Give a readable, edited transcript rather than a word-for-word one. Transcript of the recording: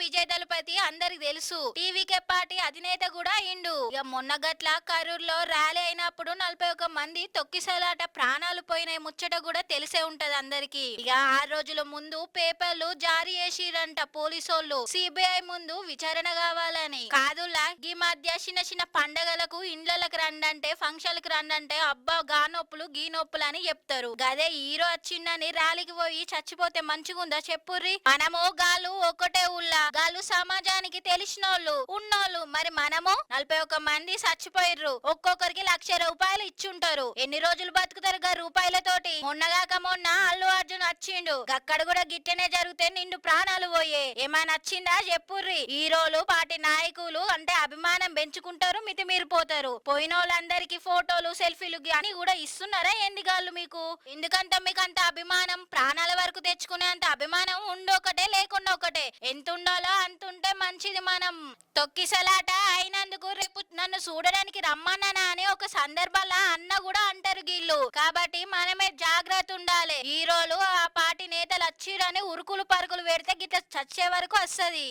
విజయ్ దళపతి అందరికి తెలుసు. TVK party అధినేత కూడా అయిండు. ఇక మొన్న గట్ల కరూర్లో ర్యాలీ అయినప్పుడు 41 మంది తొక్కిసలాట ప్రాణాలు పోయిన ముచ్చట కూడా తెలిసే ఉంటది అందరికి. ఇక 6 రోజుల ముందు పేపర్లు జారీ చేసిరంట పోలీసోళ్ళు సిబిఐ ముందు విచారణ కావాలని. కాదులా ఈ మధ్య చిన్న చిన్న పండగలకు ఇండ్లకు రండంటే ఫంక్షన్లకు రండంటే అబ్బా గా నొప్పులు గీ నొప్పులు అని చెప్తారు. గదే హీరో వచ్చిందని ర్యాలీకి పోయి చచ్చిపోతే మంచిగుందా చెప్పుర్రి. మనము గాలు ఒకటే ఊళ్ళా గాలు సమాజానికి తెలిసినోళ్ళు ఉన్నోళ్ళు. మరి మనము 41 మంది చచ్చిపోయిర్రు. ఒక్కొక్కరికి 1,00,000 రూపాయలు ఇచ్చుంటారు. ఎన్ని రోజులు బతుకుతారు గా రూపాయలతోటి. మొన్నగాక మొన్న అల్లు అర్జున్ వచ్చిండు. అక్కడ కూడా గిట్టనే జరిగితే నిండు ప్రాణాలు పోయే. ఏమైనా వచ్చిందా చెప్పుర్రి. హీరోలు పార్టీ నాయకులు అంటే అభిమానం పెంచుకుంటారు, మితిమీరిపోతారు. పోయిన వాళ్ళందరికి ఫోటోలు సెల్ఫీలు అని కూడా ఇస్తున్నారా ఏంది గాళ్ళు మీకు? ఎందుకంత మీకు అంత అభిమానం? ప్రాణాల వరకు తెచ్చుకునే అంత అభిమానం ఉండొకటే లేకుండా ఒకటే. ఎంత ఉండాలో అంత ఉంటే మంచిది. మనం తొక్కిసలాట అయినందుకు రేపు నన్ను చూడడానికి రమ్మన్నానా అని ఒక సందర్భంలో అన్న కూడా అంటారు గీళ్ళు. కాబట్టి మనమే జాగ్రత్త ఉండాలి. హీరోలు ఆ పార్టీ నేతలు వచ్చిరని ఉరుకులు పరుగులు పెడితే గిట్ల చచ్చే వరకు వస్తది.